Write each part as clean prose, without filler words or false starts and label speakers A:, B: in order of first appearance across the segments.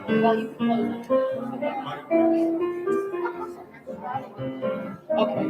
A: Well, you can close it. Okay.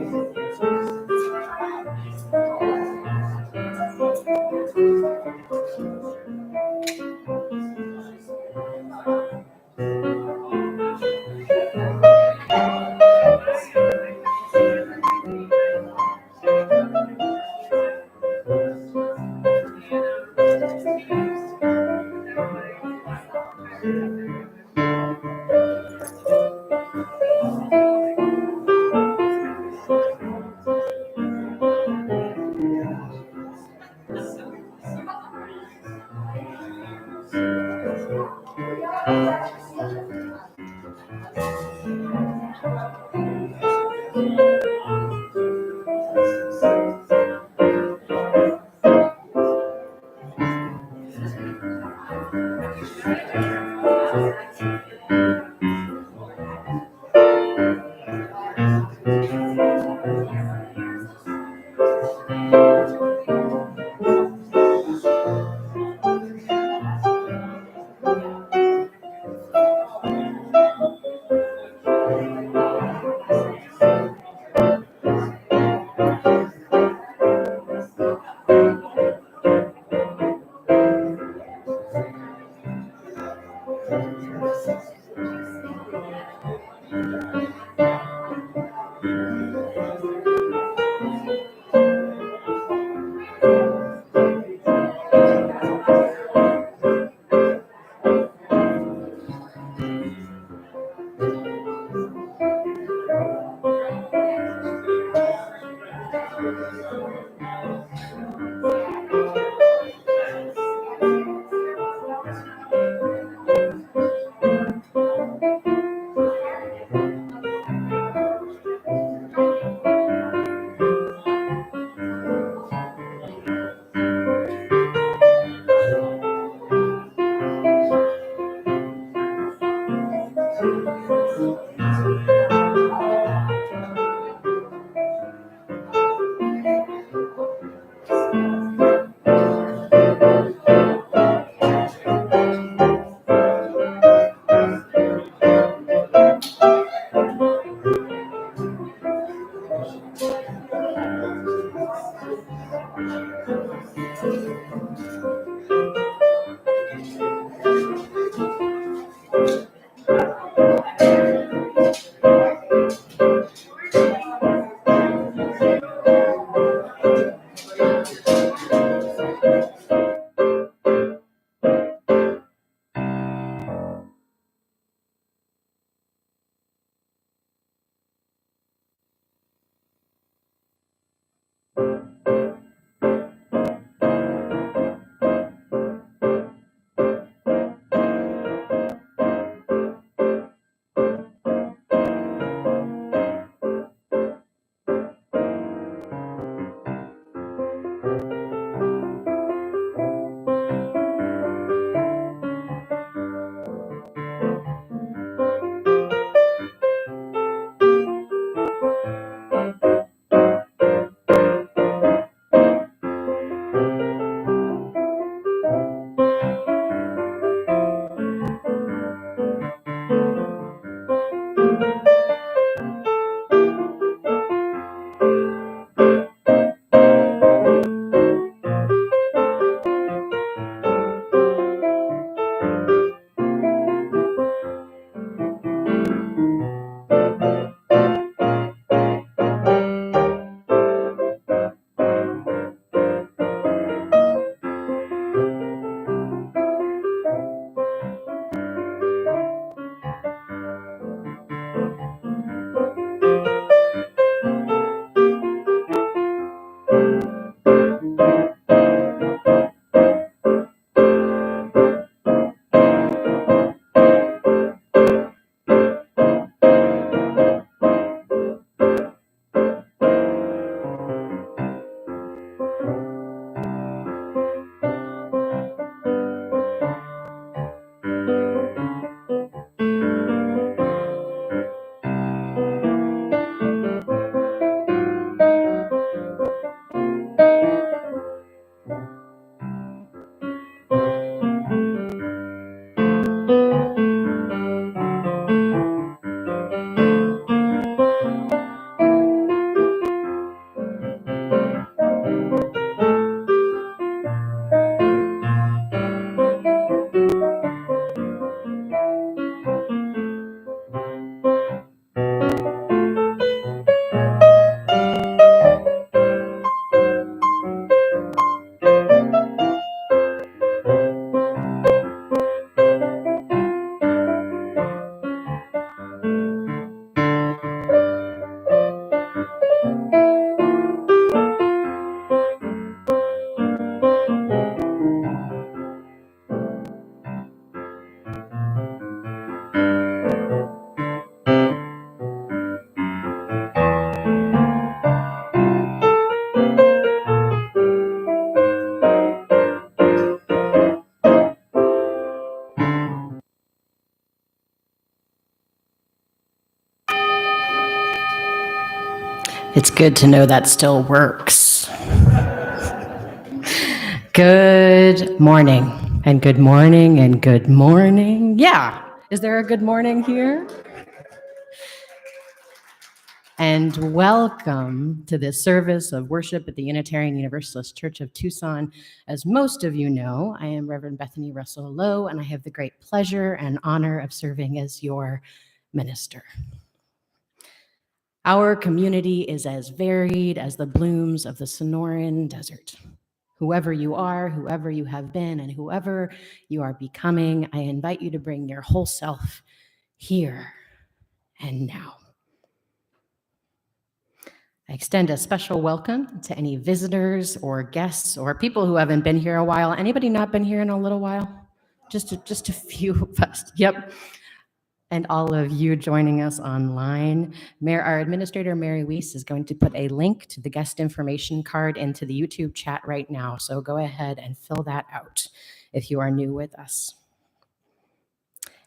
B: It's good to know that still works. Good morning, and good morning, and good morning. Yeah, is there a good morning here? And welcome to this service of worship at the Unitarian Universalist Church of Tucson. As most of you know, I am Reverend Bethany Russell Lowe, and I have the great pleasure and honor of serving as your minister. Our community is as varied as the blooms of the Sonoran Desert. Whoever you are, whoever you have been, and whoever you are becoming, I invite you to bring your whole self here and now. I extend a special welcome to any visitors or guests or people who haven't been here a while. Anybody not been here in a little while? Just a few of us. Yep. And all of you joining us online. Our administrator, Mary Weiss, is going to put a link to the guest information card into the YouTube chat right now. So go ahead and fill that out if you are new with us.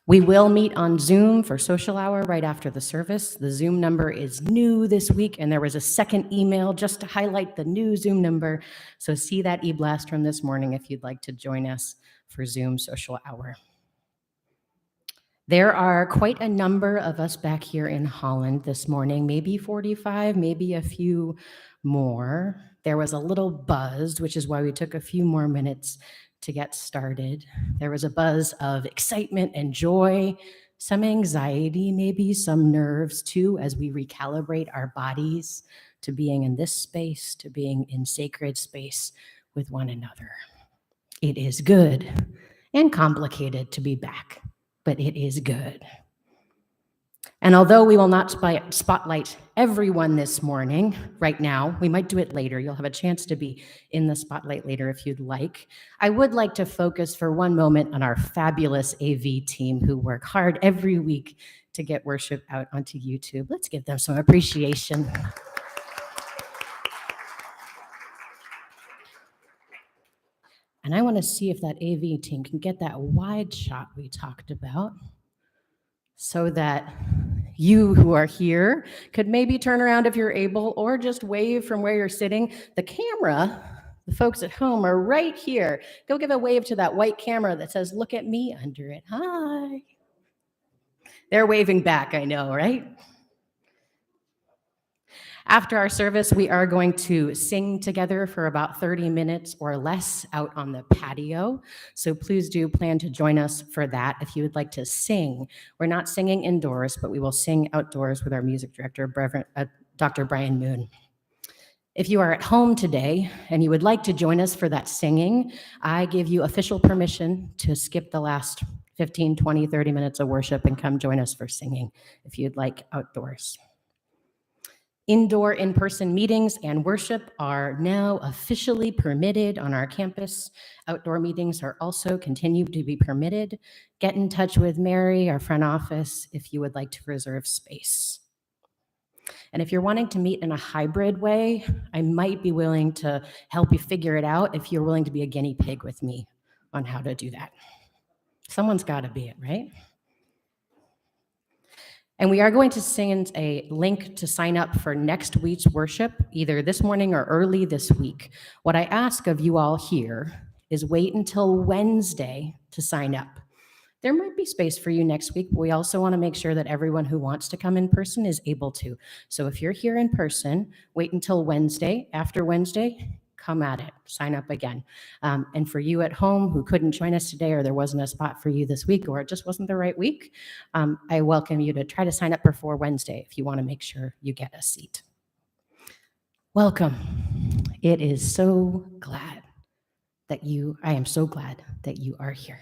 B: We will meet on Zoom for social hour right after the service. The Zoom number is new this week, and there was a second email just to highlight the new Zoom number. So see that e-blast from this morning if you'd like to join us for Zoom social hour. There are quite a number of us back here in Holland this morning, maybe 45, maybe a few more. There was a little buzz, which is why we took a few more minutes to get started. There was a buzz of excitement and joy, some anxiety, maybe some nerves too, as we recalibrate our bodies to being in this space, to being in sacred space with one another. It is good and complicated to be back, but it is good. And although we will not spotlight everyone this morning, right now, we might do it later. You'll have a chance to be in the spotlight later if you'd like. I would like to focus for one moment on our fabulous AV team who work hard every week to get worship out onto YouTube. Let's give them some appreciation. And I want to see if that AV team can get that wide shot we talked about so that you who are here could maybe turn around if you're able or just wave from where you're sitting. The camera, the folks at home are right here. Go give a wave to that white camera that says, "Look at me" under it. Hi. They're waving back, I know, right? After our service, we are going to sing together for about 30 minutes or less out on the patio. So please do plan to join us for that if you would like to sing. We're not singing indoors, but we will sing outdoors with our music director, Dr. Brian Moon. If you are at home today and you would like to join us for that singing, I give you official permission to skip the last 15, 20, 30 minutes of worship and come join us for singing if you'd like outdoors. Indoor in-person meetings and worship are now officially permitted on our campus. Outdoor meetings are also continue to be permitted. Get in touch with Mary, our front office, if you would like to reserve space. And if you're wanting to meet in a hybrid way, I might be willing to help you figure it out if you're willing to be a guinea pig with me on how to do that. Someone's got to be it, right? And we are going to send a link to sign up for next week's worship, either this morning or early this week. What I ask of you all here is wait until Wednesday to sign up. There might be space for you next week, but we also want to make sure that everyone who wants to come in person is able to. So if you're here in person, wait until Wednesday. After Wednesday, come at it, sign up again. And for you at home who couldn't join us today, or there wasn't a spot for you this week, or it just wasn't the right week, I welcome you to try to sign up before Wednesday if you want to make sure you get a seat. Welcome. It is so glad that I am so glad that you are here.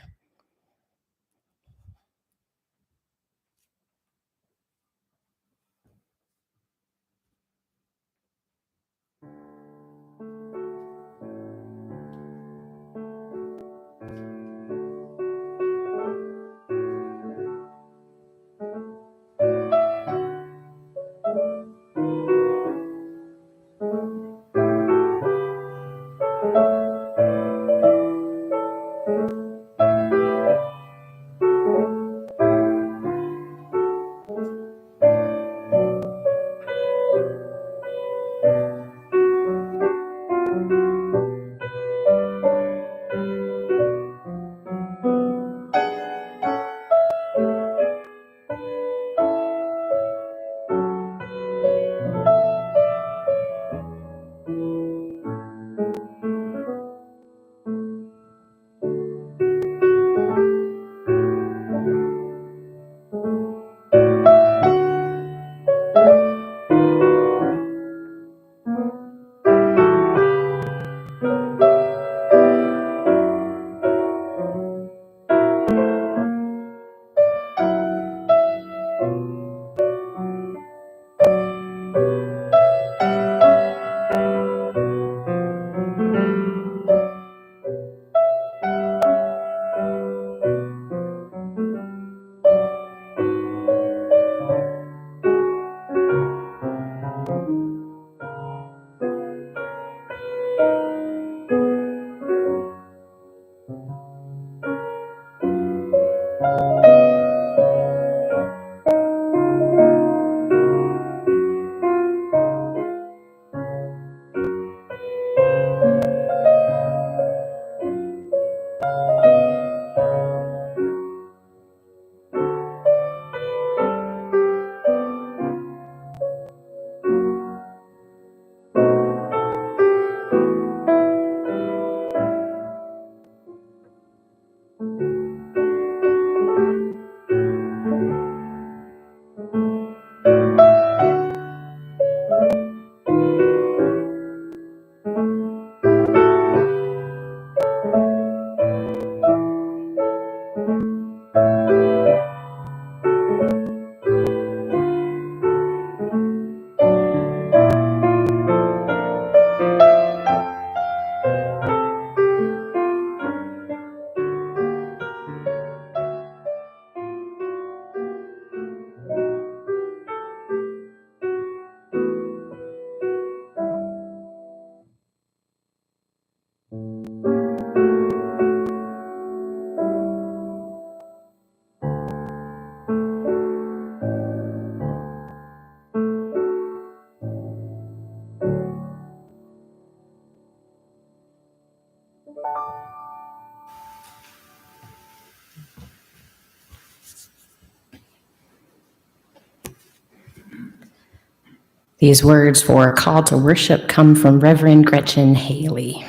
B: These words for a call to worship come from Reverend Gretchen Haley.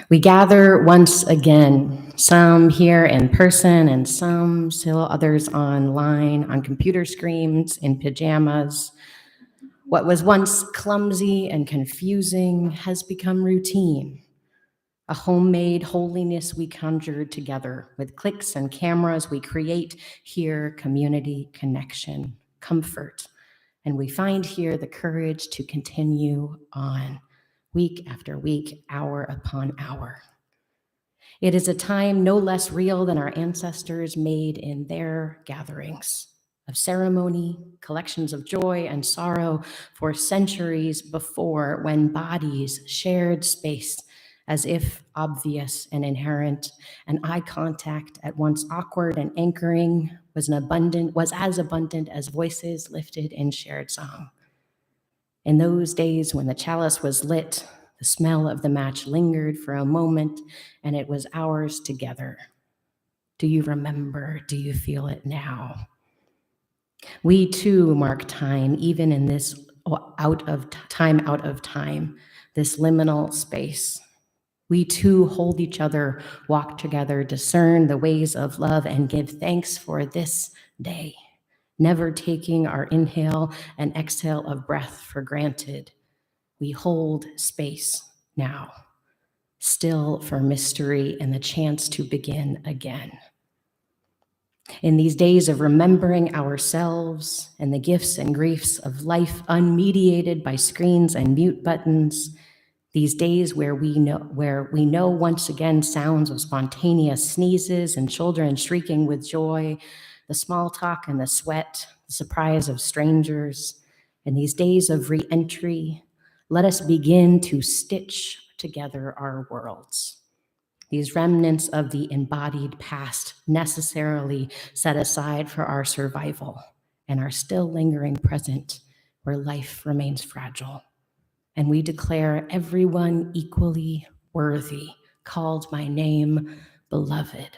B: We gather once again, some here in person and some still others online, on computer screens, in pajamas. What was once clumsy and confusing has become routine, a homemade holiness we conjured together. With clicks and cameras, we create here community, connection, comfort, and we find here the courage to continue on, week after week, hour upon hour. It is a time no less real than our ancestors made in their gatherings of ceremony, collections of joy and sorrow for centuries before, when bodies shared space as if obvious and inherent, and eye contact, at once awkward and anchoring, was as abundant as voices lifted in shared song. In those days when the chalice was lit, the smell of the match lingered for a moment, and it was ours together. Do you remember? Do you feel it now? We too mark time, even in this out of time, this liminal space. We too hold each other, walk together, discern the ways of love, and give thanks for this day, never taking our inhale and exhale of breath for granted. We hold space now, still for mystery and the chance to begin again. In these days of remembering ourselves and the gifts and griefs of life unmediated by screens and mute buttons, these days where we know once again sounds of spontaneous sneezes and children shrieking with joy, the small talk and the sweat, the surprise of strangers, in these days of re-entry, let us begin to stitch together our worlds. These remnants of the embodied past necessarily set aside for our survival and are still lingering present where life remains fragile. And we declare everyone equally worthy, called by name, beloved,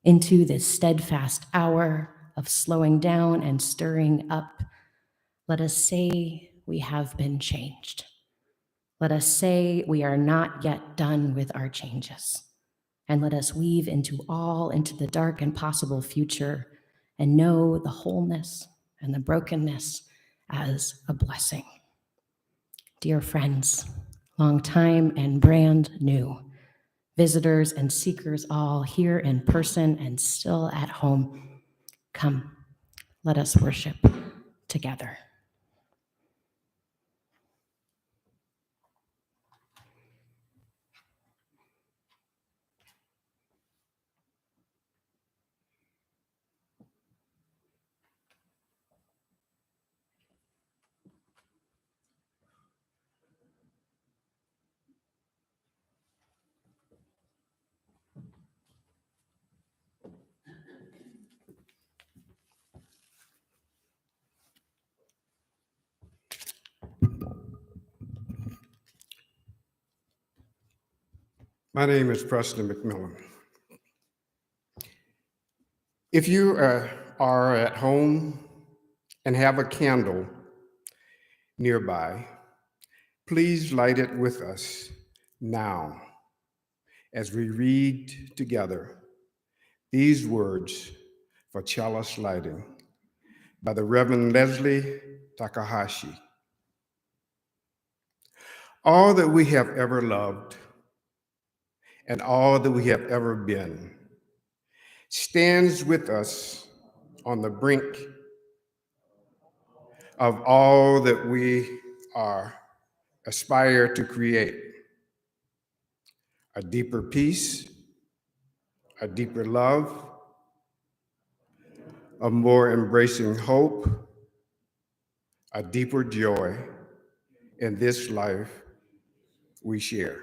B: into this steadfast hour of slowing down and stirring up. Let us say we have been changed. Let us say we are not yet done with our changes. And let us weave into the dark and possible future, and know the wholeness and the brokenness as a blessing. Dear friends, long time and brand new, visitors and seekers all here in person and still at home, come, let us worship together.
C: My name is Presley McMillan. If you are at home and have a candle nearby, please light it with us now as we read together these words for Chalice Lighting by the Reverend Leslie Takahashi. All that we have ever loved and all that we have ever been stands with us on the brink of all that we aspire to create: a deeper peace, a deeper love, a more embracing hope, a deeper joy in this life we share.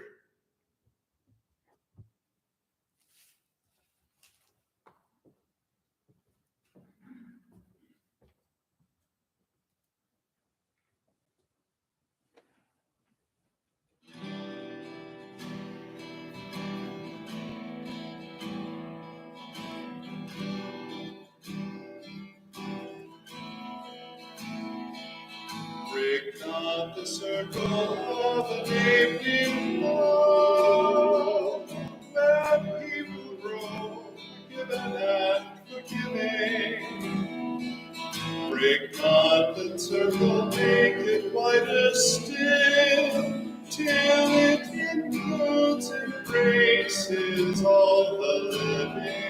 D: Break not the circle of the neighboring love, where people grow, given and forgiving. Break not the circle, make it wider still, till it includes, embraces all the living.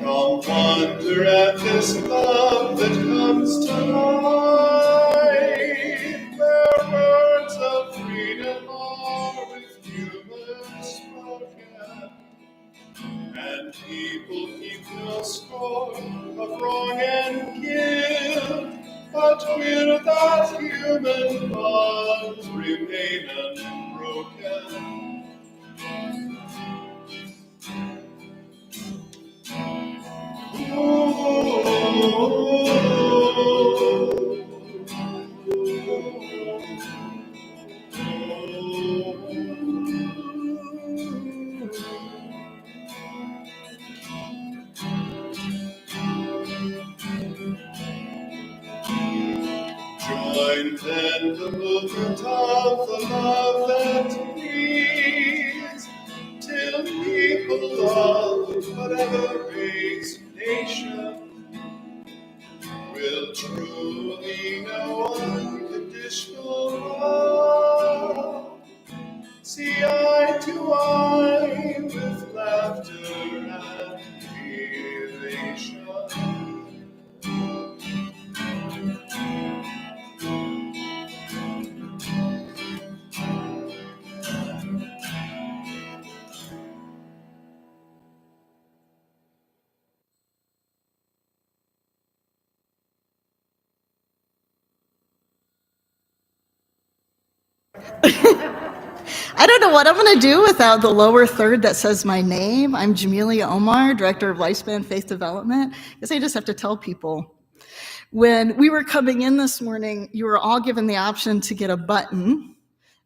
D: Come wonder at this love that comes to life, where words of freedom are with humans spoken, and people keep no score of wrong and guilt, but will that human bonds remain unbroken. Join then the movement of the love that breathes, till people love whatever race, nation, will truly know unconditional love. See eye to eye with laughter and elation.
E: I don't know what I'm going to do without the lower third that says my name. I'm Jamelia Omar, Director of Lifespan Faith Development. I guess I just have to tell people. When we were coming in this morning, you were all given the option to get a button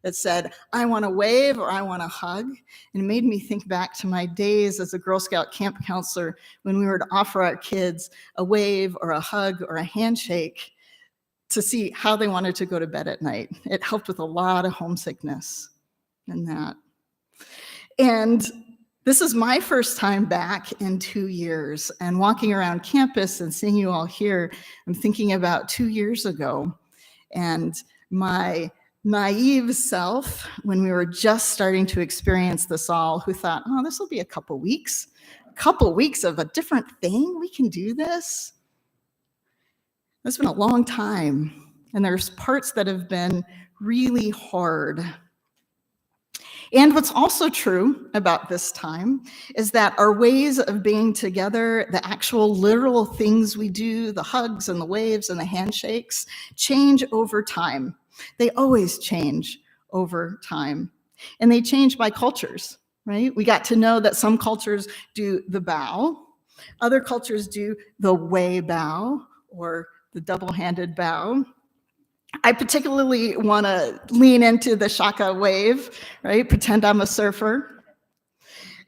E: that said, I want to wave or I want to hug. And it made me think back to my days as a Girl Scout camp counselor when we were to offer our kids a wave or a hug or a handshake to see how they wanted to go to bed at night. It helped with a lot of homesickness and that. And this is my first time back in 2 years, and walking around campus and seeing you all here, I'm thinking about 2 years ago and my naive self when we were just starting to experience this all, who thought, oh, this will be a couple weeks of a different thing. We can do this. It's been a long time, and there's parts that have been really hard. And what's also true about this time is that our ways of being together, the actual literal things we do, the hugs and the waves and the handshakes, change over time. They always change over time. And they change by cultures, right? We got to know that some cultures do the bow, other cultures do the way bow, or the double-handed bow. I particularly want to lean into the shaka wave, right? Pretend I'm a surfer.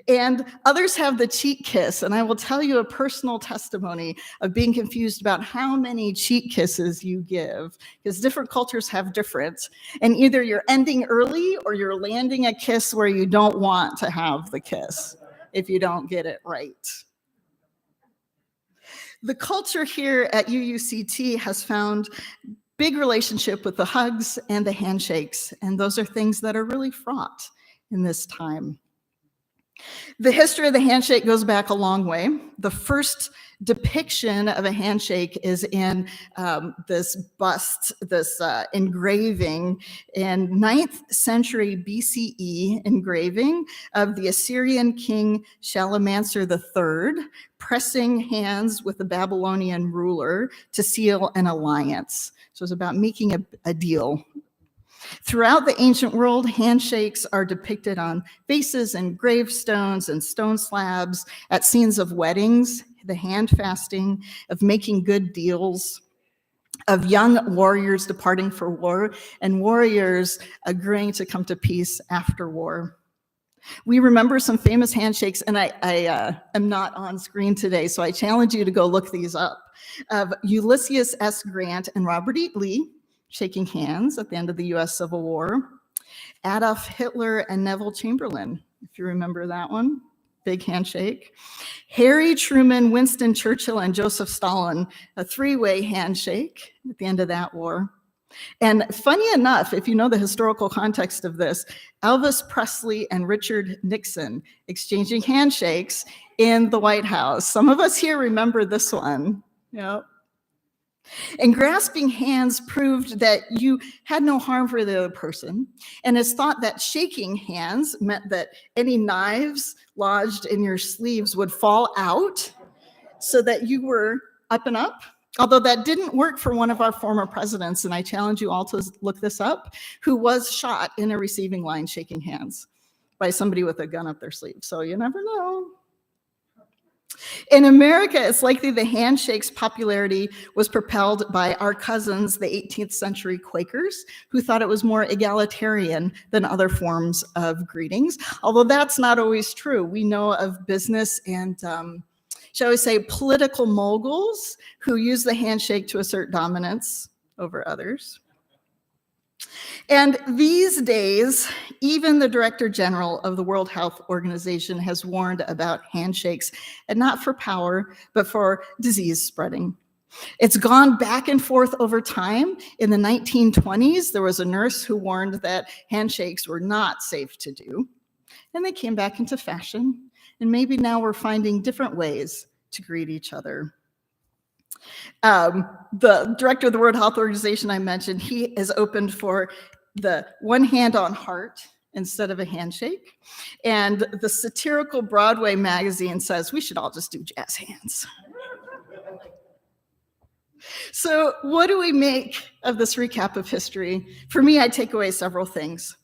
E: And others have the cheek kiss, and I will tell you a personal testimony of being confused about how many cheek kisses you give, because different cultures have different, and either you're ending early or you're landing a kiss where you don't want to have the kiss if you don't get it right. The culture here at UUCT has found big relationship with the hugs and the handshakes, and those are things that are really fraught in this time. The history of the handshake goes back a long way. The first depiction of a handshake is in this bust, this engraving in 9th century BCE engraving of the Assyrian king Shalmaneser III pressing hands with the Babylonian ruler to seal an alliance. So it's about making a deal. Throughout the ancient world, handshakes are depicted on vases and gravestones and stone slabs, at scenes of weddings, the hand fasting, of making good deals, of young warriors departing for war, and warriors agreeing to come to peace after war. We remember some famous handshakes, and I am not on screen today, so I challenge you to go look these up, of Ulysses S. Grant and Robert E. Lee, shaking hands at the end of the US Civil War. Adolf Hitler and Neville Chamberlain, if you remember that one, big handshake. Harry Truman, Winston Churchill, and Joseph Stalin, a three-way handshake at the end of that war. And funny enough, if you know the historical context of this, Elvis Presley and Richard Nixon exchanging handshakes in the White House. Some of us here remember this one. Yep. And grasping hands proved that you had no harm for the other person. And it's thought that shaking hands meant that any knives lodged in your sleeves would fall out so that you were up and up. Although that didn't work for one of our former presidents, and I challenge you all to look this up, who was shot in a receiving line shaking hands by somebody with a gun up their sleeve. So you never know. In America, it's likely the handshake's popularity was propelled by our cousins, the 18th century Quakers, who thought it was more egalitarian than other forms of greetings. Although that's not always true. We know of business and, shall we say, political moguls who use the handshake to assert dominance over others. And these days, even the Director General of the World Health Organization has warned about handshakes, and not for power, but for disease spreading. It's gone back and forth over time. In the 1920s, there was a nurse who warned that handshakes were not safe to do. And they came back into fashion. And maybe now we're finding different ways to greet each other. The director of the World Health Organization I mentioned, he is opened for the one hand on heart instead of a handshake. And the satirical Broadway magazine says we should all just do jazz hands. So what do we make of this recap of history? For me, I take away several things.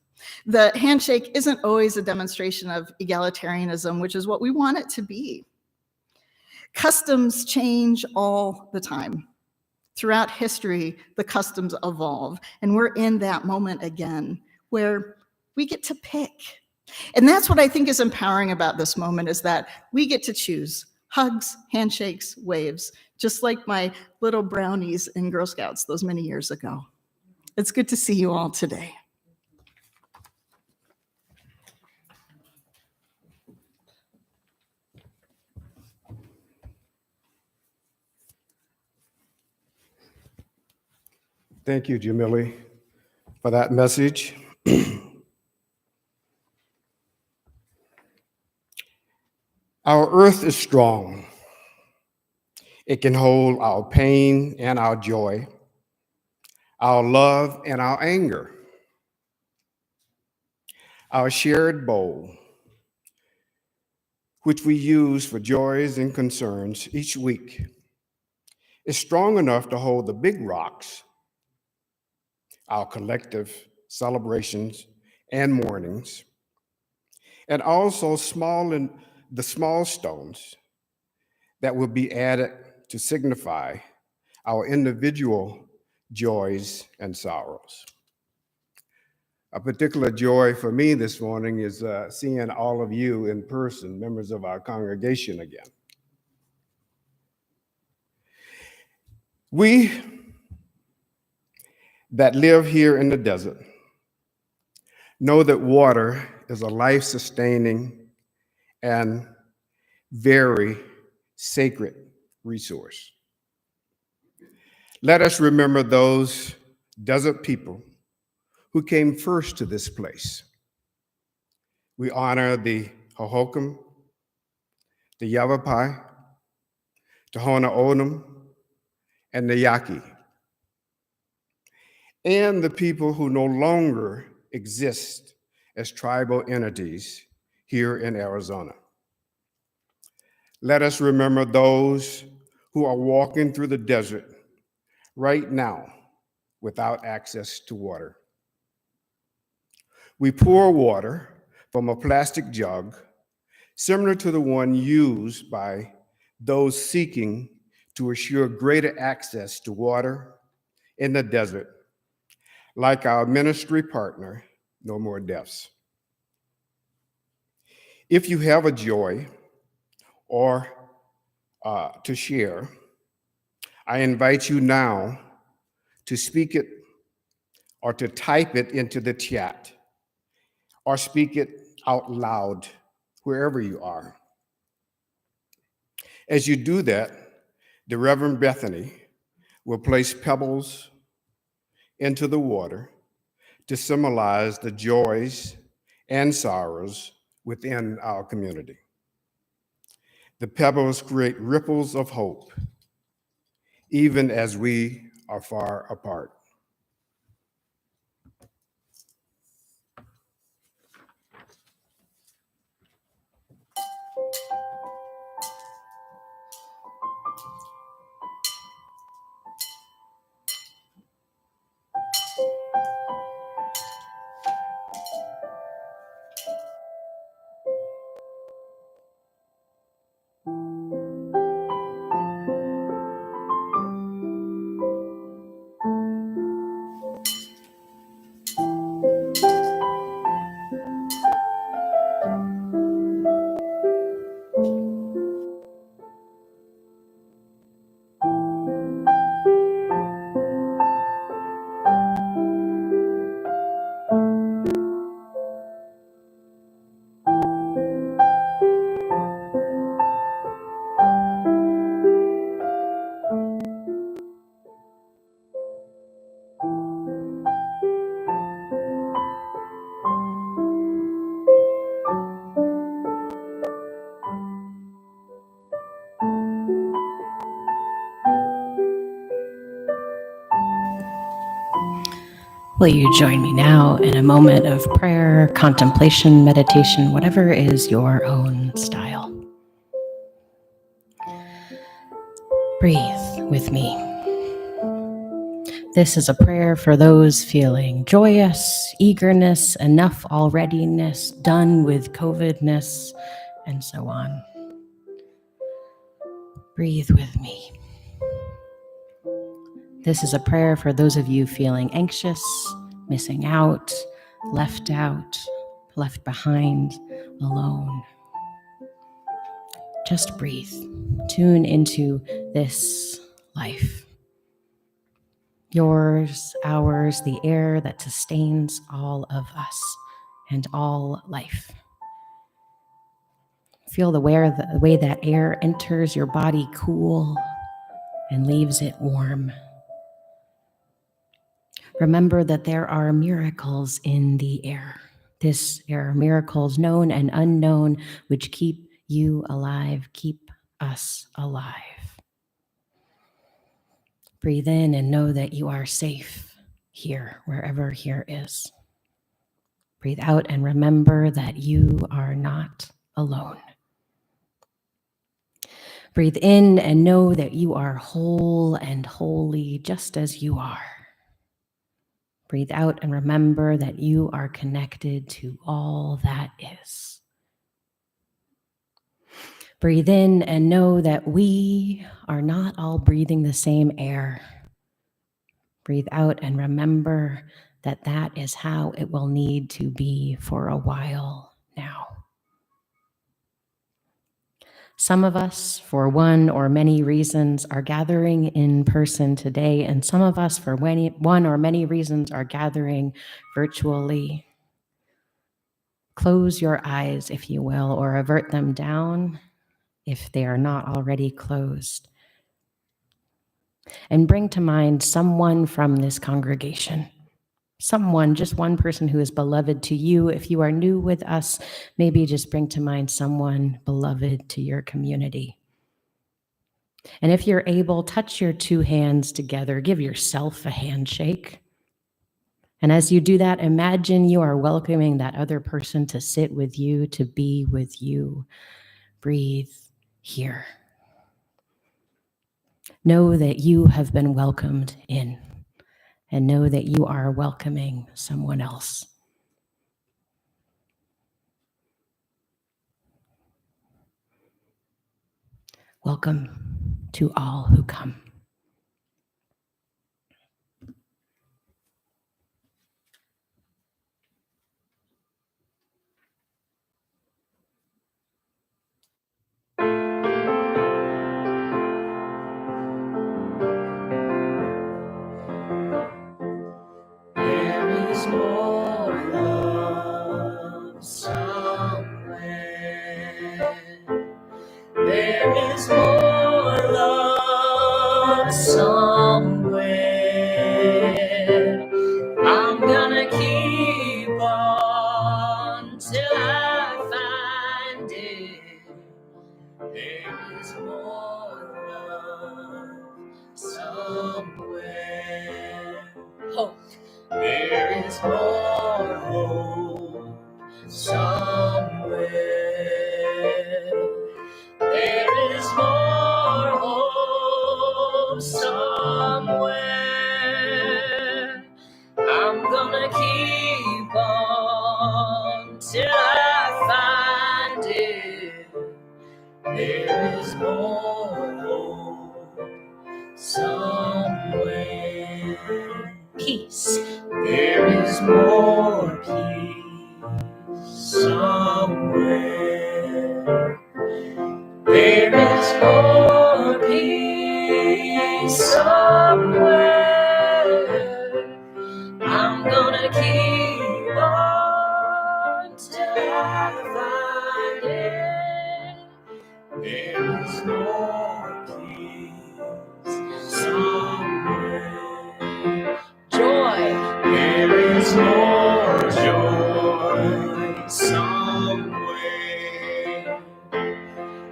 E: The handshake isn't always a demonstration of egalitarianism, which is what we want it to be. Customs change all the time. Throughout history, the customs evolve, and we're in that moment again where we get to pick. And that's what I think is empowering about this moment, is that we get to choose hugs, handshakes, waves, just like my little brownies in Girl Scouts those many years ago. It's good to see you all today.
C: Thank you, Jamili, for that message. Our earth is strong. It can hold our pain and our joy, our love and our anger, our shared bowl, which we use for joys and concerns each week, is strong enough to hold the big rocks, our collective celebrations and mournings, and also the small stones that will be added to signify our individual joys and sorrows. A particular joy for me this morning is seeing all of you in person, members of our congregation again. We that live here in the desert know that water is a life-sustaining and very sacred resource. Let us remember those desert people who came first to this place. We honor the Hohokam, the Yavapai, the Hona Onum, and the Yaqui, and the people who no longer exist as tribal entities here in Arizona. Let us remember those who are walking through the desert right now without access to water. We pour water from a plastic jug similar to the one used by those seeking to assure greater access to water in the desert, like our ministry partner, No More Deaths. If you have a joy or to share, I invite you now to speak it or to type it into the chat or speak it out loud wherever you are. As you do that, the Reverend Bethany will place pebbles into the water to symbolize the joys and sorrows within our community. The pebbles create ripples of hope, even as we are far apart.
B: Will you join me now in a moment of prayer, contemplation, meditation, whatever is your own style? Breathe with me. This is a prayer for those feeling joyous, eagerness, enough alreadiness, done with COVIDness, and so on. Breathe with me. This is a prayer for those of you feeling anxious, missing out, left behind, alone. Just breathe. Tune into this life. Yours, ours, the air that sustains all of us and all life. Feel the way that air enters your body cool and leaves it warm. Remember that there are miracles in the air. This air, miracles known and unknown, which keep you alive, keep us alive. Breathe in and know that you are safe here, wherever here is. Breathe out and remember that you are not alone. Breathe in and know that you are whole and holy just as you are. Breathe out and remember that you are connected to all that is. Breathe in and know that we are not all breathing the same air. Breathe out and remember that that is how it will need to be for a while now. Some of us, for one or many reasons, are gathering in person today, and some of us, for one or many reasons, are gathering virtually. Close your eyes, if you will, or avert them down if they are not already closed. And bring to mind someone from this congregation. Someone, just one person who is beloved to you. If you are new with us, maybe just bring to mind someone beloved to your community. And if you're able, touch your two hands together. Give yourself a handshake. And as you do that, imagine you are welcoming that other person to sit with you, to be with you. Breathe here. Know that you have been welcomed in, and know that you are welcoming someone else. Welcome to all who come.
A: There is more love somewhere. There is more love somewhere. I'm gonna keep on till I find it. There is more love somewhere. Hope. There is more hope somewhere. There is more hope somewhere. I'm gonna keep on till I find it. There is more hope somewhere. Peace. There is more peace somewhere. There is more peace somewhere. I'm gonna keep on till I find it. There is more peace somewhere. Joy. There is more joy somewhere.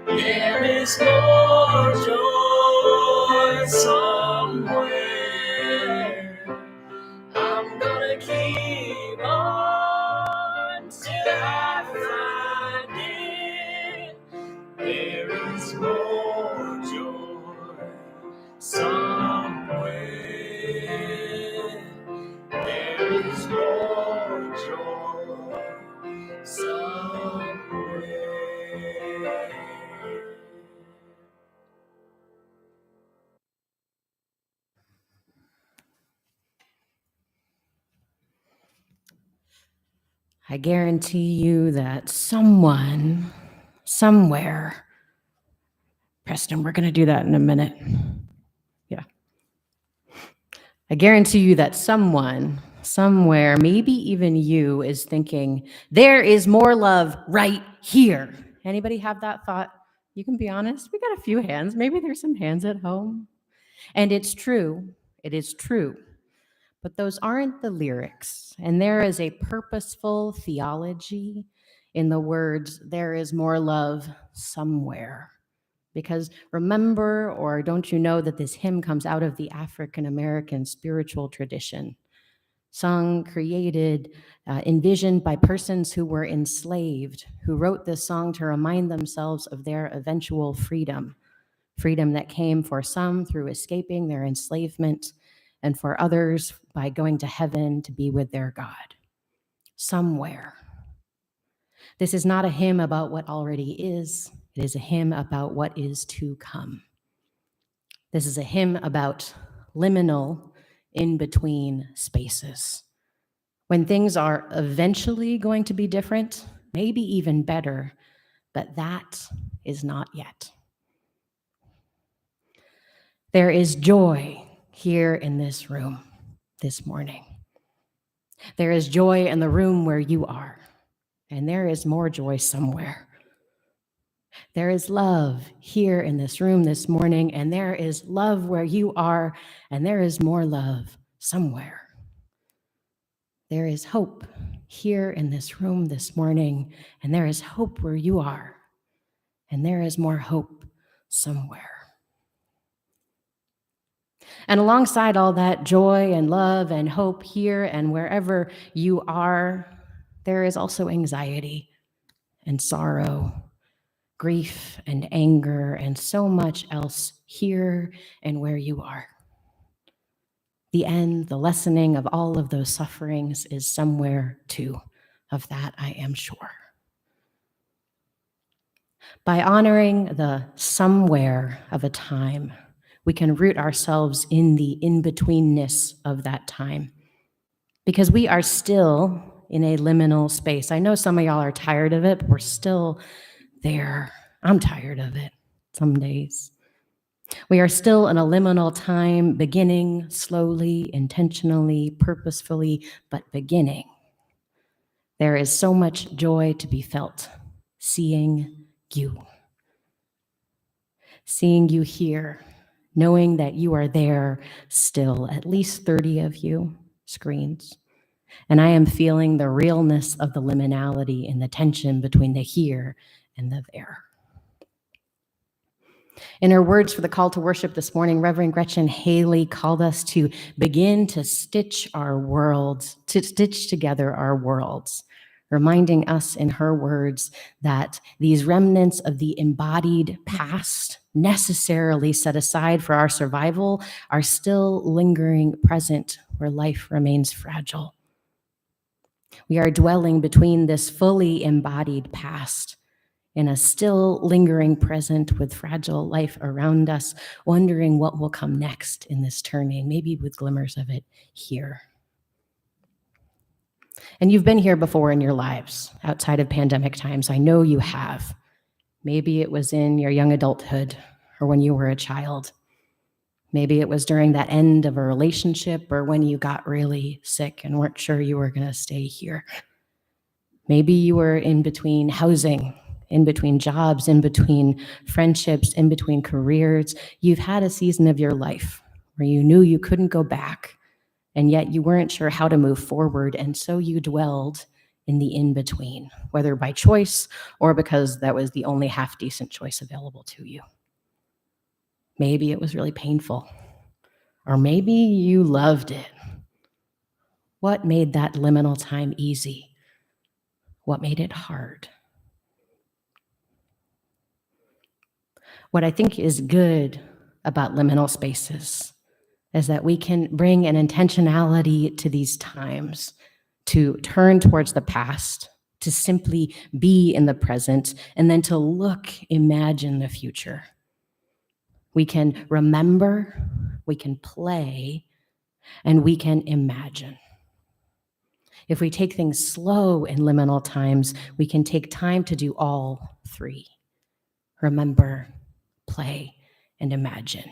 A: There is more joy somewhere. I'm gonna keep on till I find it. There is more joy somewhere. There is more joy somewhere.
B: I guarantee you that someone, somewhere, Preston, we're going to do that in a minute. Yeah. I guarantee you that someone, somewhere, maybe even you, is thinking, there is more love right here. Anybody have that thought? You can be honest. We got a few hands. Maybe there's some hands at home. And it's true. It is true. But those aren't the lyrics. And there is a purposeful theology in the words, there is more love somewhere. Because remember, or don't you know that this hymn comes out of the African American spiritual tradition, sung, created, envisioned by persons who were enslaved, who wrote this song to remind themselves of their eventual freedom, freedom that came for some through escaping their enslavement, and for others by going to heaven to be with their God. Somewhere. This is not a hymn about what already is. It is a hymn about what is to come. This is a hymn about liminal, in-between spaces. When things are eventually going to be different, maybe even better, but that is not yet. There is joy here in this room this morning. There is joy in the room where you are, and there is more joy somewhere. There is love here in this room this morning, and there is love where you are, and there is more love somewhere. There is hope here in this room this morning, and there is hope where you are, and there is more hope somewhere. And alongside all that joy and love and hope here and wherever you are, there is also anxiety and sorrow, grief and anger, and so much else here and where you are. The end, the lessening of all of those sufferings is somewhere too. Of that, I am sure. By honoring the somewhere of a time, we can root ourselves in the in-betweenness of that time. Because we are still in a liminal space. I know some of y'all are tired of it, but we're still there. I'm tired of it some days. We are still in a liminal time, beginning slowly, intentionally, purposefully, but beginning. There is so much joy to be felt seeing you. Seeing you here, knowing that you are there still, at least 30 of you, screens. And I am feeling the realness of the liminality and the tension between the here and the there. In her words for the call to worship this morning, Reverend Gretchen Haley called us to begin to stitch our worlds, to stitch together our worlds, reminding us in her words that these remnants of the embodied past, necessarily set aside for our survival, are still lingering present where life remains fragile. We are dwelling between this fully embodied past in a still lingering present with fragile life around us, wondering what will come next in this turning, maybe with glimmers of it here. And you've been here before in your lives, outside of pandemic times. I know you have. Maybe it was in your young adulthood or when you were a child. Maybe it was during that end of a relationship or when you got really sick and weren't sure you were going to stay here. Maybe you were in between housing, in between jobs, in between friendships, in between careers. You've had a season of your life where you knew you couldn't go back, and yet you weren't sure how to move forward, and so you dwelled in the in-between, whether by choice or because that was the only half-decent choice available to you. Maybe it was really painful, or maybe you loved it. What made that liminal time easy? What made it hard? What I think is good about liminal spaces is that we can bring an intentionality to these times, to turn towards the past, to simply be in the present, and then to imagine the future. We can remember, we can play, and we can imagine. If we take things slow in liminal times, we can take time to do all three: remember, play, and imagine.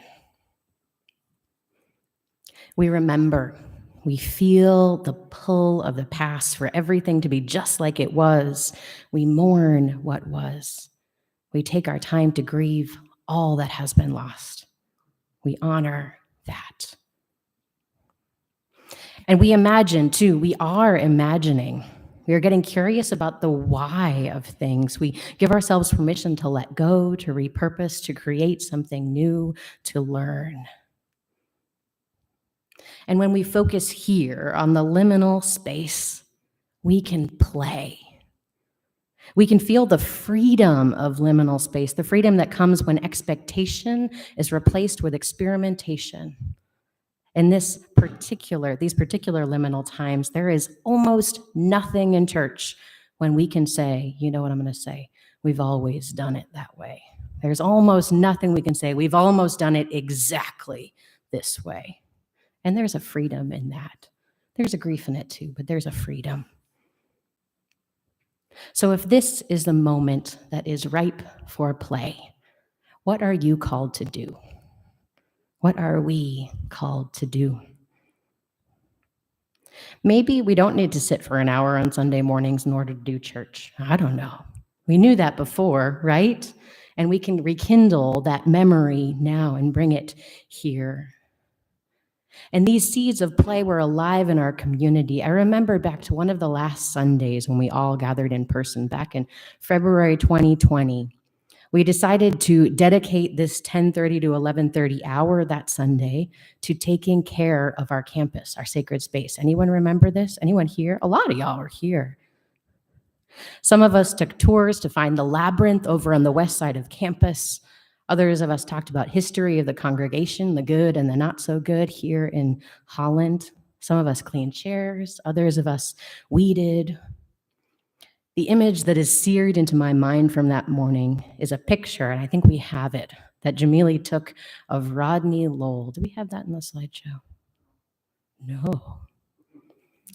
B: We remember, we feel the pull of the past for everything to be just like it was. We mourn what was. We take our time to grieve all that has been lost. We honor that. And we imagine too, we are imagining. We are getting curious about the why of things. We give ourselves permission to let go, to repurpose, to create something new, to learn. And when we focus here on the liminal space, we can play. We can feel the freedom of liminal space, the freedom that comes when expectation is replaced with experimentation. In these particular liminal times, there is almost nothing in church when we can say, you know what I'm going to say, we've always done it that way. There's almost nothing we can say. We've almost done it exactly this way. And there's a freedom in that. There's a grief in it too, but there's a freedom. So if this is the moment that is ripe for play, what are you called to do? What are we called to do? Maybe we don't need to sit for an hour on Sunday mornings in order to do church. I don't know. We knew that before, right? And we can rekindle that memory now and bring it here. And these seeds of play were alive in our community. I remember back to one of the last Sundays when we all gathered in person back in February 2020. We decided to dedicate this 10:30 to 11:30 hour that Sunday to taking care of our campus, our sacred space. Anyone remember this? Anyone here? A lot of y'all are here. Some of us took tours to find the labyrinth over on the west side of campus. Others of us talked about history of the congregation, the good and the not so good here in Holland. Some of us cleaned chairs. Others of us weeded. The image that is seared into my mind from that morning is a picture, and I think we have it, that Jamili took of Rodney Lowell. Do we have that in the slideshow? No.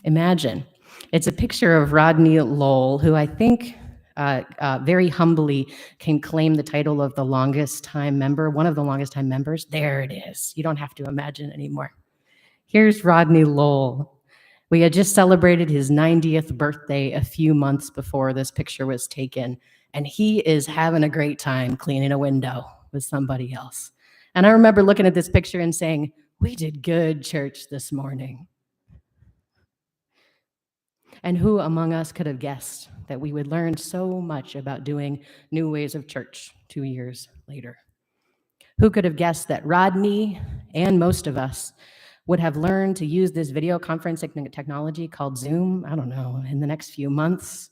B: Imagine. It's a picture of Rodney Lowell, who I think very humbly can claim the title of the longest time member, one of the longest time members. There it is. You don't have to imagine anymore. Here's Rodney Lowell. We had just celebrated his 90th birthday a few months before this picture was taken, and he is having a great time cleaning a window with somebody else. And I remember looking at this picture and saying, we did good church this morning. And who among us could have guessed that we would learn so much about doing new ways of church 2 years later? Who could have guessed that Rodney and most of us would have learned to use this video conferencing technology called Zoom, I don't know, in the next few months?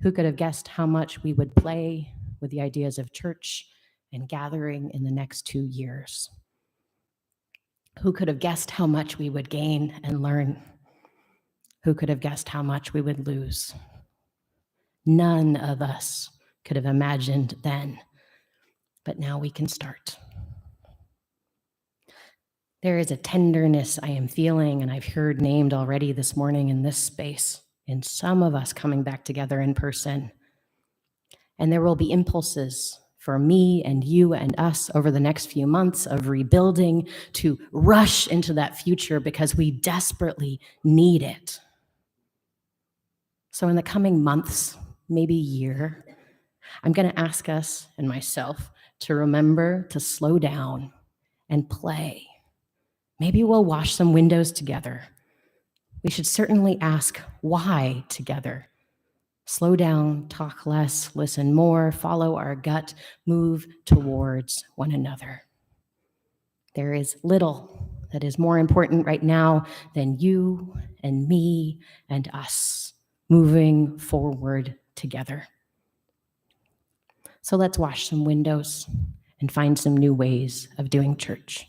B: Who could have guessed how much we would play with the ideas of church and gathering in the next 2 years? Who could have guessed how much we would gain and learn? Who could have guessed how much we would lose? None of us could have imagined then, but now we can start. There is a tenderness I am feeling, and I've heard named already this morning in this space, in some of us coming back together in person. And there will be impulses for me and you and us over the next few months of rebuilding to rush into that future because we desperately need it. So in the coming months, maybe year, I'm going to ask us and myself to remember to slow down and play. Maybe we'll wash some windows together. We should certainly ask why together. Slow down, talk less, listen more, follow our gut, move towards one another. There is little that is more important right now than you and me and us moving forward together. So let's wash some windows and find some new ways of doing church.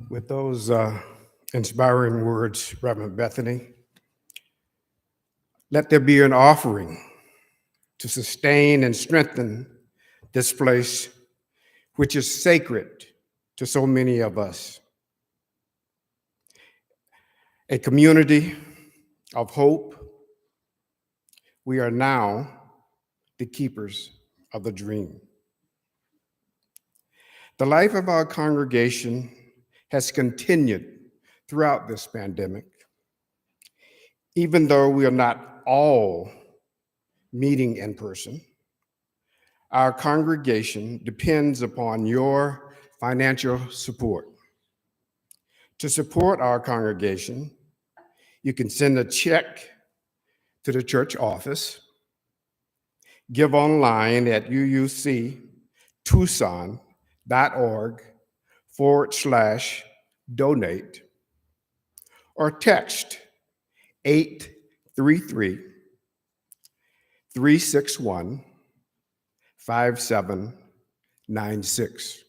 C: With those inspiring words, Reverend Bethany, let there be an offering to sustain and strengthen this place, which is sacred to so many of us. A community of hope. We are now the keepers of the dream. The life of our congregation has continued throughout this pandemic. Even though we are not all meeting in person, our congregation depends upon your financial support. To support our congregation, you can send a check to the church office, give online at uuctucson.org/donate, or text 833-361-5796.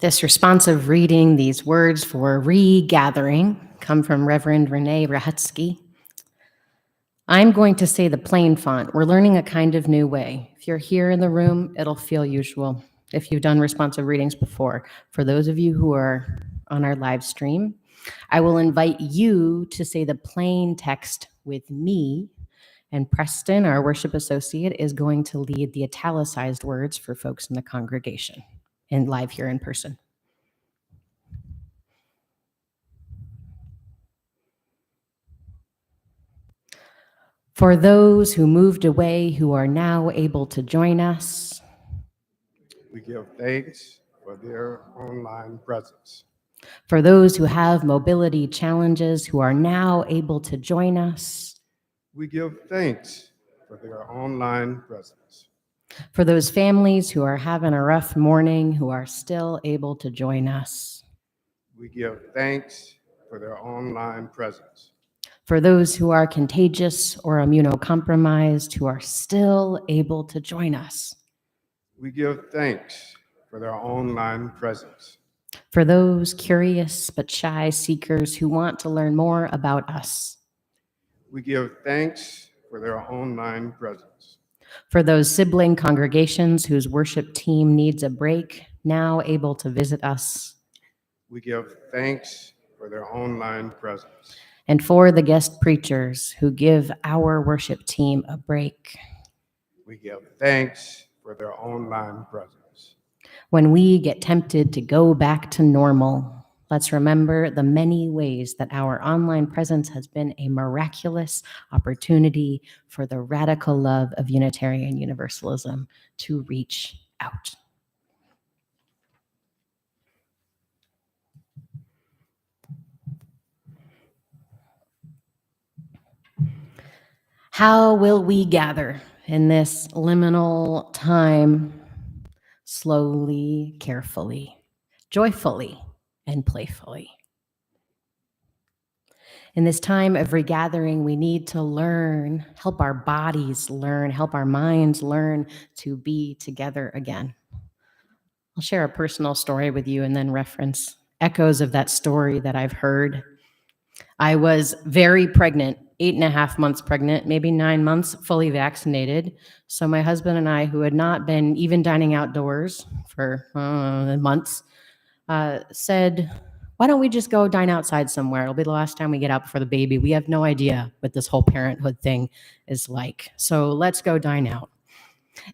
B: This responsive reading, these words for regathering, come from Reverend Renee Rahutsky. I'm going to say the plain font. We're learning a kind of new way. If you're here in the room, it'll feel usual. If you've done responsive readings before, for those of you who are on our live stream, I will invite you to say the plain text with me, and Preston, our worship associate, is going to lead the italicized words for folks in the congregation and live here in person. For those who moved away who are now able to join us,
C: We give thanks for their online presence.
B: for those who have mobility challenges who are now able to join us,
C: We give thanks for their online presence.
B: for those families who are having a rough morning who are still able to join us,
C: We give thanks for their online presence.
B: for those who are contagious or immunocompromised who are still able to join us,
C: We give thanks for their online presence.
B: for those curious but shy seekers who want to learn more about us,
C: We give thanks for their online presence.
B: for those sibling congregations whose worship team needs a break, now able to visit us,
C: We give thanks for their online presence.
B: and for the guest preachers who give our worship team a break.
C: We give thanks for their online presence.
B: When we get tempted to go back to normal, let's remember the many ways that our online presence has been a miraculous opportunity for the radical love of Unitarian Universalism to reach out. How will we gather in this liminal time? Slowly, carefully, joyfully, and playfully. In this time of regathering, we need to learn, help our bodies learn, help our minds learn to be together again. I'll share a personal story with you and then reference echoes of that story that I've heard. I was very pregnant, 8.5 months pregnant, maybe 9 months, fully vaccinated. So my husband and I, who had not been even dining outdoors for months, said, why don't we just go dine outside somewhere? It'll be the last time we get out before the baby. We have no idea what this whole parenthood thing is like. So let's go dine out.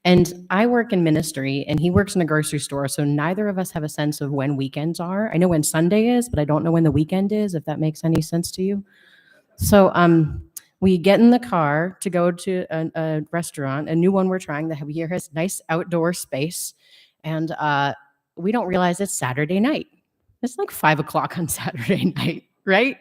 B: And I work in ministry and he works in a grocery store. So neither of us have a sense of when weekends are. I know when Sunday is, but I don't know when the weekend is, if that makes any sense to you. So we get in the car to go to a restaurant, a new one we're trying that here has nice outdoor space. And we don't realize it's Saturday night. It's like 5 o'clock on Saturday night, right?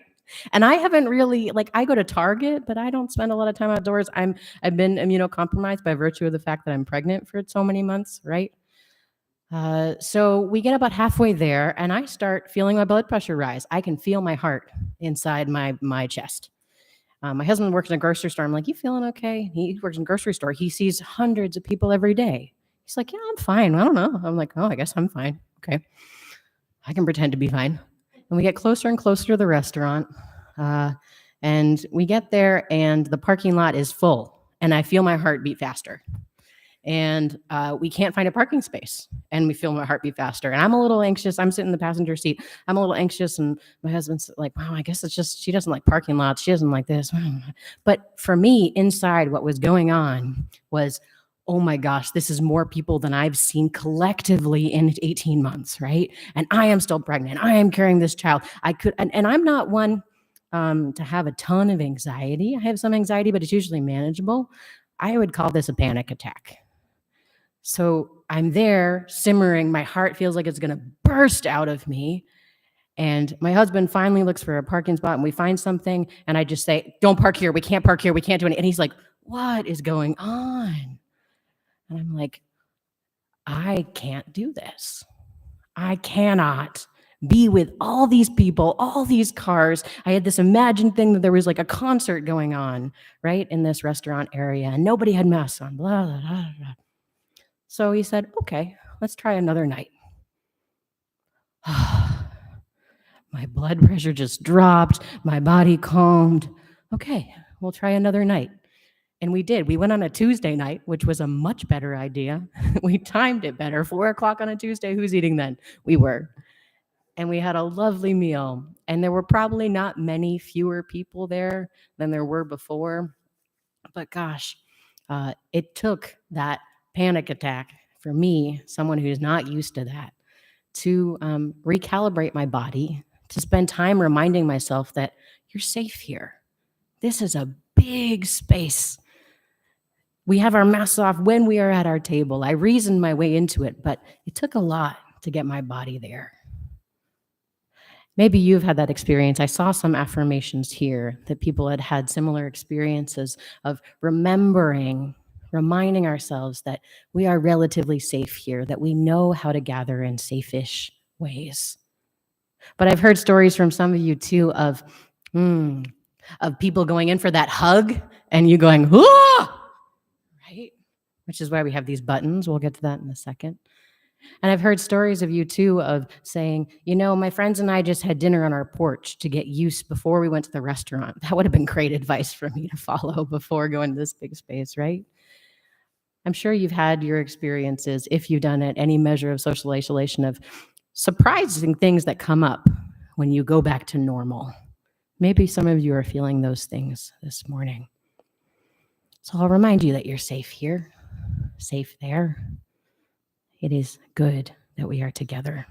B: And I haven't really, I go to Target, but I don't spend a lot of time outdoors. I've been immunocompromised by virtue of the fact that I'm pregnant for so many months, right? So we get about halfway there and I start feeling my blood pressure rise. I can feel my heart inside my chest. My husband works in a grocery store. I'm like, you feeling okay? He works in a grocery store. He sees hundreds of people every day. He's like, yeah, I'm fine. I don't know. I'm like, oh, I guess I'm fine. Okay. I can pretend to be fine. And we get closer and closer to the restaurant. And we get there and the parking lot is full. And I feel my heart beat faster. And we can't find a parking space. And we feel my heart beat faster. And I'm a little anxious. I'm sitting in the passenger seat. I'm a little anxious. And my husband's like, wow, I guess it's just, she doesn't like parking lots. She doesn't like this. But for me, inside, what was going on was, oh my gosh, this is more people than I've seen collectively in 18 months, right? And I am still pregnant. I am carrying this child. And I'm not one to have a ton of anxiety. I have some anxiety, but it's usually manageable. I would call this a panic attack. So I'm there simmering. My heart feels like it's going to burst out of me. And my husband finally looks for a parking spot and we find something. And I just say, don't park here. We can't park here. We can't do anything. And he's like, what is going on? And I'm like, I can't do this. I cannot be with all these people, all these cars. I had this imagined thing that there was like a concert going on, right, in this restaurant area, and nobody had masks on, blah, blah, blah, blah. So he said, okay, let's try another night. My blood pressure just dropped. My body calmed. Okay, we'll try another night. And we did. We went on a Tuesday night, which was a much better idea. We timed it better. 4 o'clock on a Tuesday. Who's eating then? We were. And we had a lovely meal. And there were probably not many fewer people there than there were before. But gosh, it took that panic attack for me, someone who's not used to that, to recalibrate my body, to spend time reminding myself that you're safe here. This is a big space. We have our masks off when we are at our table. I reasoned my way into it, but it took a lot to get my body there. Maybe you've had that experience. I saw some affirmations here that people had had similar experiences of remembering, reminding ourselves that we are relatively safe here, that we know how to gather in safe-ish ways. But I've heard stories from some of you too of people going in for that hug and you going, "Ah!" Right? Which is why we have these buttons. We'll get to that in a second. And I've heard stories of you too of saying, my friends and I just had dinner on our porch to get used before we went to the restaurant. That would have been great advice for me to follow before going to this big space, right? I'm sure you've had your experiences, if you've done it, any measure of social isolation, of surprising things that come up when you go back to normal. Maybe some of you are feeling those things this morning. So I'll remind you that you're safe here, safe there. It is good that we are together.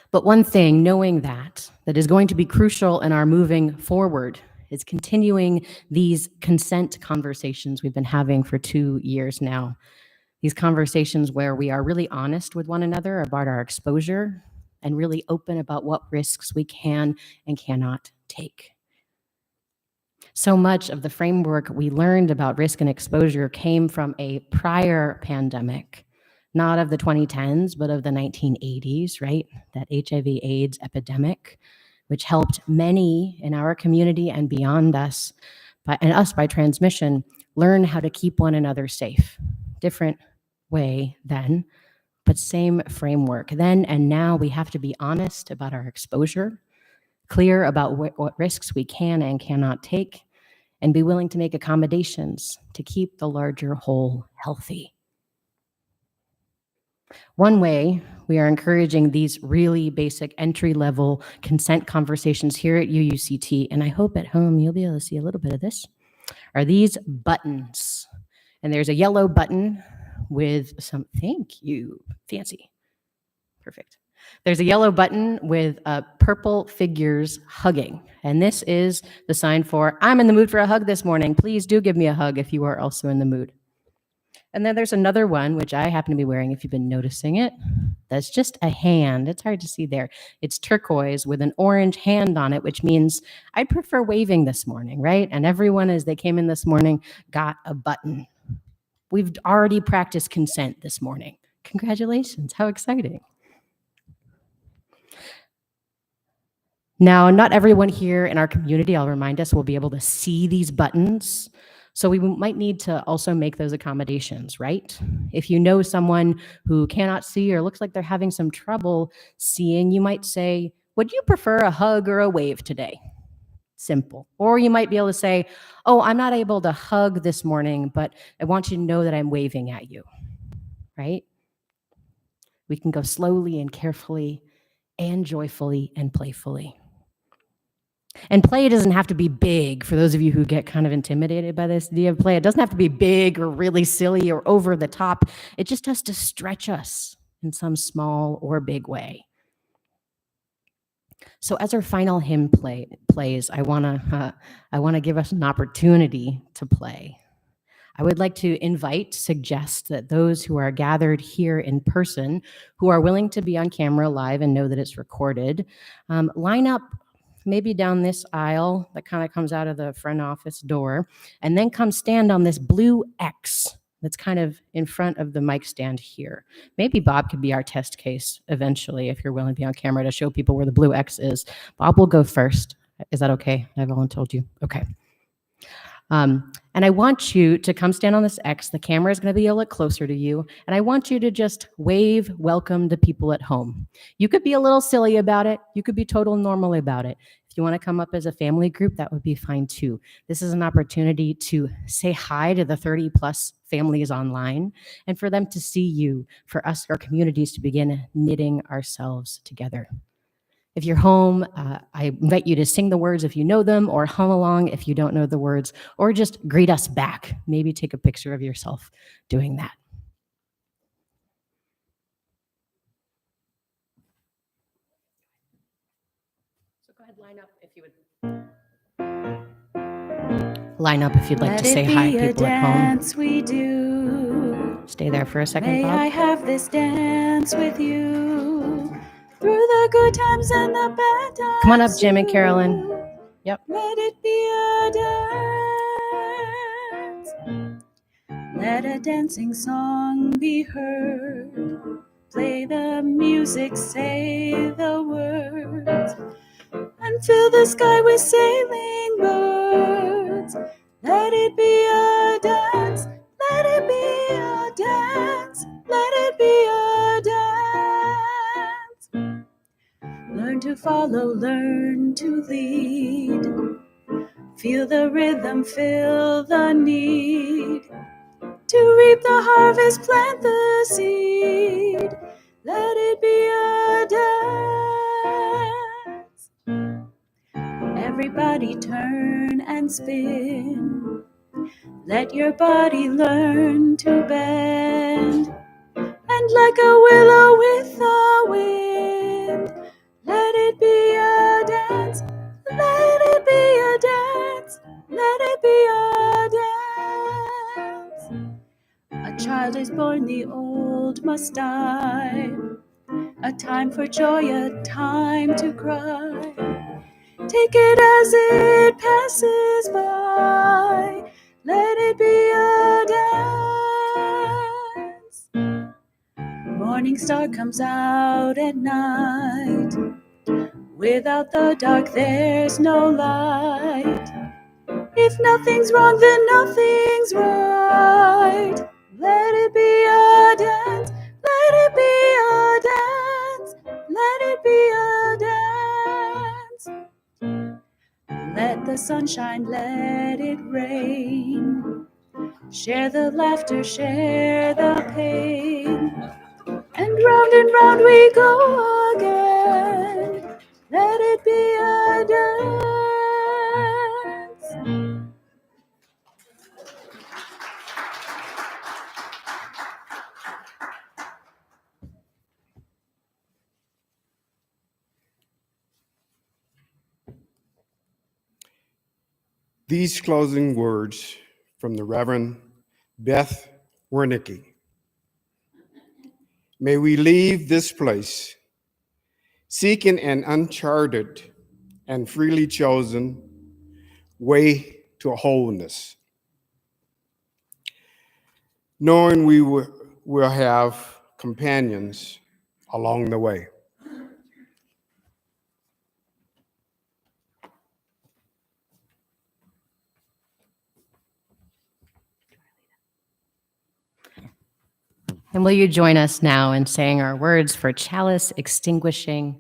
B: But one thing, knowing that is going to be crucial in our moving forward is continuing these consent conversations we've been having for 2 years now. These conversations where we are really honest with one another about our exposure and really open about what risks we can and cannot take. So much of the framework we learned about risk and exposure came from a prior pandemic, not of the 2010s, but of the 1980s, right? That HIV/AIDS epidemic, which helped many in our community and beyond us, by transmission, learn how to keep one another safe. Different way then, but same framework. Then and now we have to be honest about our exposure, clear about what risks we can and cannot take, and be willing to make accommodations to keep the larger whole healthy. One way we are encouraging these really basic entry-level consent conversations here at UUCT, and I hope at home you'll be able to see a little bit of this, are these buttons. And there's a yellow button with some, thank you, fancy, perfect. There's a yellow button with purple figures hugging. And this is the sign for, I'm in the mood for a hug this morning. Please do give me a hug if you are also in the mood. And then there's another one, which I happen to be wearing if you've been noticing it. That's just a hand. It's hard to see there. It's turquoise with an orange hand on it, which means I'd prefer waving this morning, right? And everyone, as they came in this morning, got a button. We've already practiced consent this morning. Congratulations. How exciting. Now, not everyone here in our community, I'll remind us, will be able to see these buttons. So we might need to also make those accommodations, right? If you know someone who cannot see or looks like they're having some trouble seeing, you might say, would you prefer a hug or a wave today? Simple. Or you might be able to say, oh, I'm not able to hug this morning, but I want you to know that I'm waving at you, right? We can go slowly and carefully and joyfully and playfully. And play doesn't have to be big. For those of you who get kind of intimidated by this idea of play, it doesn't have to be big or really silly or over the top. It just has to stretch us in some small or big way. So as our final hymn plays, I want to give us an opportunity to play. I would like to suggest that those who are gathered here in person, who are willing to be on camera live and know that it's recorded, line up maybe down this aisle that kind of comes out of the front office door, and then come stand on this blue X that's kind of in front of the mic stand here. Maybe Bob could be our test case eventually, if you're willing to be on camera to show people where the blue X is. Bob will go first. Is that okay? I've only told you. Okay. And I want you to come stand on this X. The camera is going to be a little closer to you. And I want you to just wave welcome to people at home. You could be a little silly about it. You could be total normal about it. If you want to come up as a family group, that would be fine too. This is an opportunity to say hi to the 30 plus families online and for them to see you, for us, our communities to begin knitting ourselves together. If you're home, I invite you to sing the words if you know them, or hum along if you don't know the words, or just greet us back. Maybe take a picture of yourself doing that. So go ahead, line up if you would. Line up if you'd like to say hi, people at home.
A: Dance we do.
B: Stay there for a second,
A: May I
B: Bob.
A: have this dance with you through the good times and the bad times.
B: Come on up, Jim and Carolyn.
A: too.
B: Yep.
A: Let it be a dance. Let a dancing song be heard. Play the music, say the words, and fill the sky with sailing birds. Let it be a dance. Let it be a dance. Let it be a dance. Learn to follow, learn to lead. Feel the rhythm, feel the need. To reap the harvest, plant the seed. Let it be a dance. Everybody turn and spin. Let your body learn to bend. And like a willow with the wind, let it be a dance. Let it be a dance. Let it be a dance. A child is born, the old must die. A time for joy, a time to cry. Take it as it passes by. Let it be a dance. Morning star comes out at night. Without the dark, there's no light. If nothing's wrong, then nothing's right. Let it be a dance. Let it be a dance. Let it be a dance. Let the sunshine, let it rain. Share the laughter, share the pain. And round we go again. Let it be a dance.
C: These closing words from the Reverend Beth Wernicke. May we leave this place seeking an uncharted and freely chosen way to wholeness, knowing we will have companions along the way.
B: And will you join us now in saying our words for Chalice Extinguishing?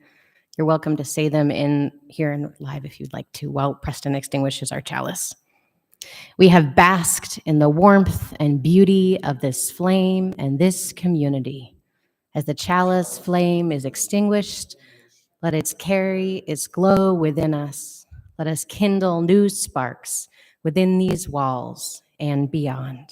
B: You're welcome to say them in here and live if you'd like to, while Preston extinguishes our chalice. We have basked in the warmth and beauty of this flame and this community. As the chalice flame is extinguished, let it carry its glow within us. Let us kindle new sparks within these walls and beyond.